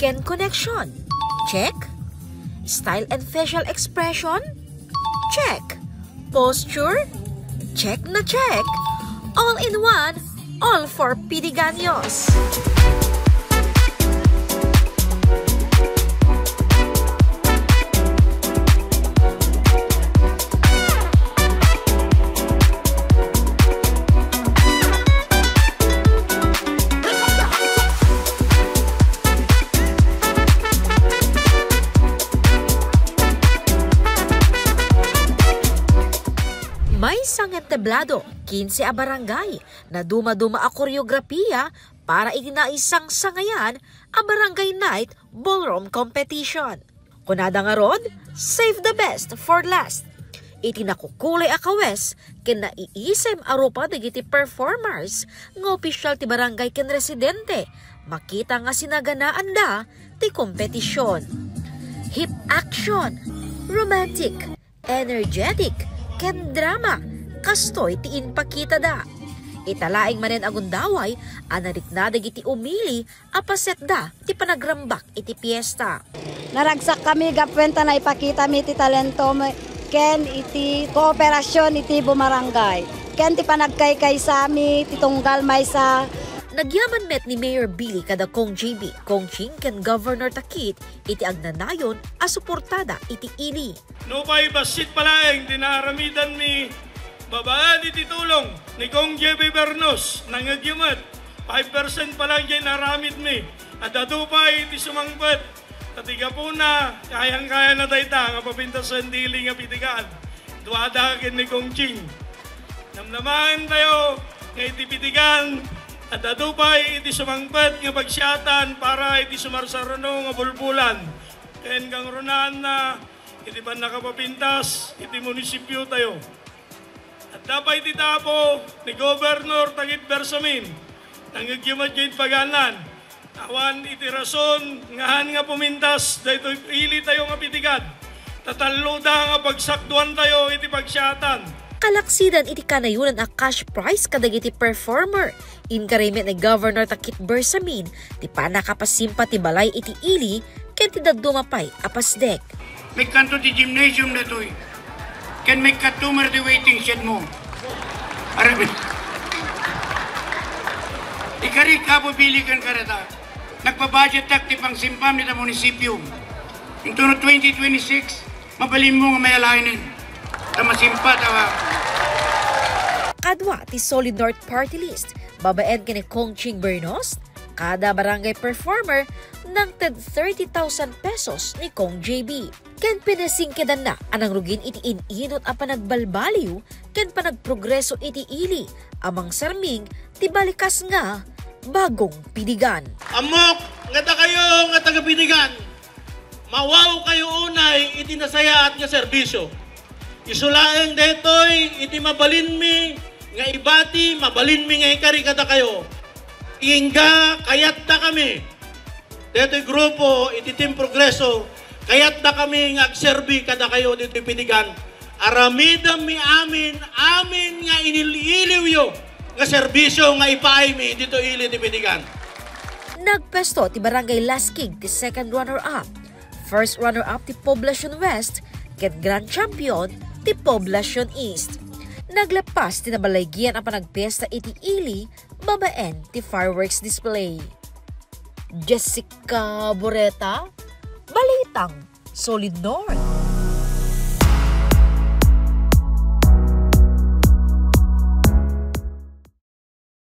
Ken connection? Check. Style and facial expression? Check. Posture? Check na check. All in one, all for Pidiganyos. May sangat tablado, 15 a barangay na duma-duma a koreografiya para itinaisang sangayan a Barangay Night Ballroom Competition. Kunada nga ron, save the best for last. Itinakukulay a kawes ken naiisem a rupa dagiti performers nga opisyal ti barangay ken residente makita nga sinaganaan da ti kompetisyon. Hip action, romantic, energetic, ken drama, kastoy ti inpakita da. Italaing manen agundaway, anariknadag iti umili, apaset da, ti panagrambak iti piyesta. Naragsak kami, gapwenta na ipakita mi ti talento, ken iti kooperasyon iti bumarangay. Ken ti panagkaykay sami, ti tunggal may sa. Nagyaman met ni Mayor Billy kada Kong JB, Kong Ching ken Governor Takit, iti agnanayon a suportada iti ili. No pa'y basit palaeng dinaramidan ni babaan iti tulong ni Kong JB Bernos nang agyamat. 5% pa lang dyan naramid mi. At ato pa iti sumangpet. Tatiga po na, kayang-kaya na dayta nga papintasan dili nga pitigaan. Tuwadagin ni Kong Ching. Namnamahan tayo nga iti pitigan. At ato pa iti sumangpet nga pagsyatan para iti sumarsarano nga bulbulan. Kayan kang runaan na iti pan nakapapintas, iti munisipyo tayo. At dapat iti tapo ni Governor Takit Bersamin, nangyagyamat yung paganan. Awan iti rason, ngahan nga pumintas, dahito ili tayo nga pitigad. Tataluda nga pagsakduan tayo iti pagsyatan. Kalaksidan iti kanayunan a cash prize kadagiti performer. Inkaremit ni Governor Takit Bersamin, ti panakapasimpa ti balay iti ili, ken ti dadumapay apasdek. May kanto ti gymnasium na to'y. Ken may katumar di waiting shed mo. Arabin. Ikari kapabili kan karata. Nagpabudget tak ti pang simpam nita munisipyo. Yung tunod 2026, mabalin mo nga may alainin. Tamasimpa tawa. Kadwa ti Solid North Party List, babaen kini Kong Ching Bernos, kada barangay performer ng 30,000 pesos ni Kong JB. Ken pinasingkedan na anang rugin iti ininot a panagbalbaliw ken panagprogreso iti ili amang sarming ti balikas nga bagong pidigan. Amok nga ta kayo nga taga-pidigan. Mawaw kayo unay iti nasayaat nga serbisyo. Isulaeng detoy iti mabalin mi nga ibati, mabalin mi nga ikari kada kayo. Ingga kayat ta kami. Detoy grupo iti Team Progreso, kayat na kami nga agserbi kada kayo dito pidigan. Aramidam mi amin nga iniliw yo nga serbisyo nga ipaay mi dito ili ti pidigan. Nagpesto ti Barangay Lasking ti second runner-up. First runner-up ti Poblacion West, ket Grand Champion ti Poblacion East. Naglapas ti nabalaygian ang panagpesta iti ili, babaen ti fireworks display. Jessica Boreta, Balitang Solid North.